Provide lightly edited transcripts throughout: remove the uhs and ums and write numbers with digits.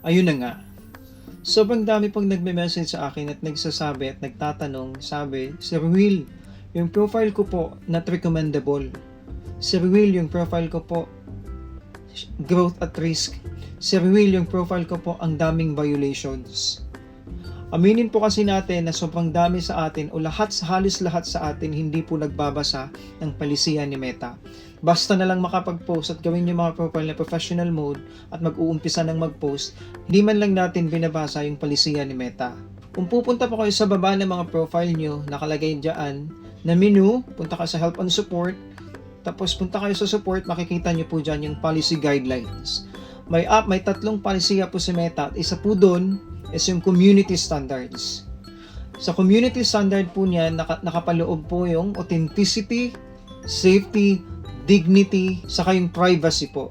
Ayun na nga, sobrang dami pong nagme-message sa akin at nagsasabi at nagtatanong, sabi, Sir Will, yung profile ko po not recommendable. Sir Will, yung profile ko po growth at risk. Sir Will, yung profile ko po ang daming violations. Aminin po kasi natin na sobrang dami sa atin o halos lahat sa atin hindi po nagbabasa ng palisihan ni Meta. Basta na lang makapag-post at gawin yung mga profile na professional mode at mag-uumpisa ng mag-post, hindi man lang natin binabasa yung palisihan ni Meta. Kung pupunta po kayo sa baba ng mga profile nyo, nakalagay dyan na menu, punta ka sa help and support, tapos punta kayo sa support, makikita nyo po dyan yung policy guidelines. May tatlong palisiya po si Meta at isa po doon is yung community standards. Sa community standard po niya, nakapaloob po yung authenticity, safety, dignity, saka yung privacy po.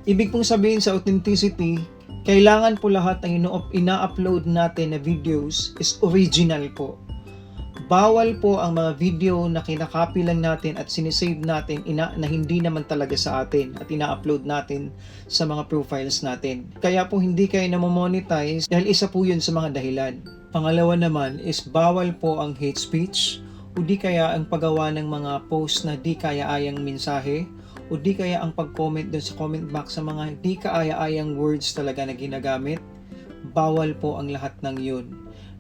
Ibig pong sabihin sa authenticity, kailangan po lahat ng ina-upload natin na videos is original po. Bawal po ang mga video na kinakopy lang natin at sinisave natin na hindi naman talaga sa atin at ina-upload natin sa mga profiles natin. Kaya po hindi kayo namo-monetize dahil isa po yun sa mga dahilan. Pangalawa naman is bawal po ang hate speech o di kaya ang paggawa ng mga post na di kaya-ayang mensahe o di kaya ang pag-comment dun sa comment box sa mga di kaaya-ayang words talaga na ginagamit. Bawal po ang lahat ng yun.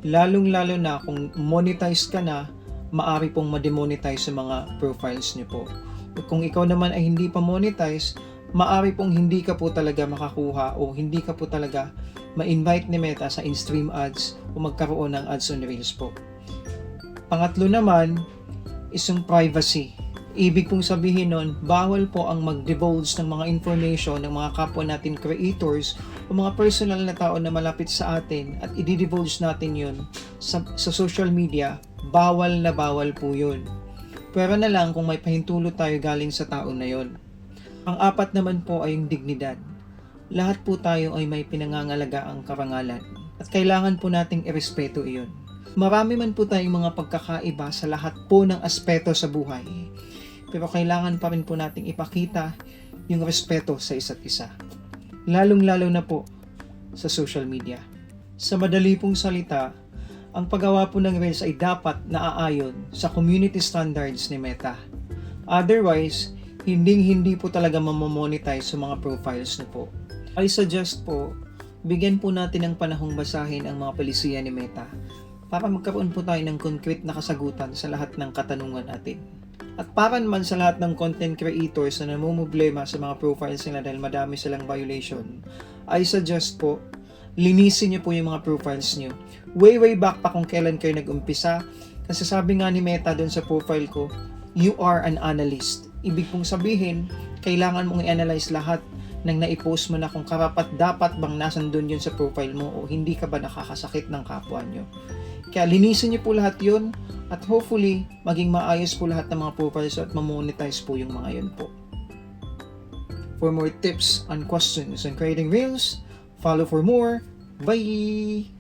Lalong-lalo na kung monetize ka na, maari pong ma-demonetize sa mga profiles niyo po. Kung ikaw naman ay hindi pa monetize, maari pong hindi ka po talaga makakuha o hindi ka po talaga ma-invite ni Meta sa in-stream ads o magkaroon ng ads on Reels po. Pangatlo naman is yung privacy. Ibig pong sabihin nun, bawal po ang mag-divulge ng mga information ng mga kapwa natin creators o mga personal na tao na malapit sa atin at i-divulge natin yun sa social media. Bawal na bawal po yun. Pero na lang kung may pahintulot tayo galing sa tao na yun. Ang apat naman po ay yung dignidad. Lahat po tayo ay may pinangangalagaang karangalan at kailangan po nating irespeto iyon. Marami man po tayong mga pagkakaiba sa lahat po ng aspeto sa buhay. Pero kailangan pa rin po nating ipakita yung respeto sa isa't isa. Lalong-lalo na po sa social media. Sa madali pong salita, ang paggawa po ng Reels ay dapat naaayon sa community standards ni Meta. Otherwise, hindi po talaga mamamonetize sa mga profiles niyo po. I suggest po, bigyan po natin ng panahong basahin ang mga palisiya ni Meta para magkaroon po tayo ng concrete na kasagutan sa lahat ng katanungan natin. At para naman sa lahat ng content creators na namumblema sa mga profiles nila dahil madami silang violation, I suggest po, linisin niyo po yung mga profiles niyo. Way back pa kung kailan kayo nag-umpisa. Kasi sabi nga ni Meta doon sa profile ko, you are an analyst. Ibig pong sabihin, kailangan mong i-analyze lahat ng naipost mo na kung karapat-dapat bang nasan doon yun sa profile mo o hindi ka ba nakakasakit ng kapwa nyo. Kaya linisin niyo po lahat yun at hopefully maging maayos po lahat ng mga profiles at mamonetize po yung mga yun po. For more tips and questions on creating Reels, follow for more. Bye!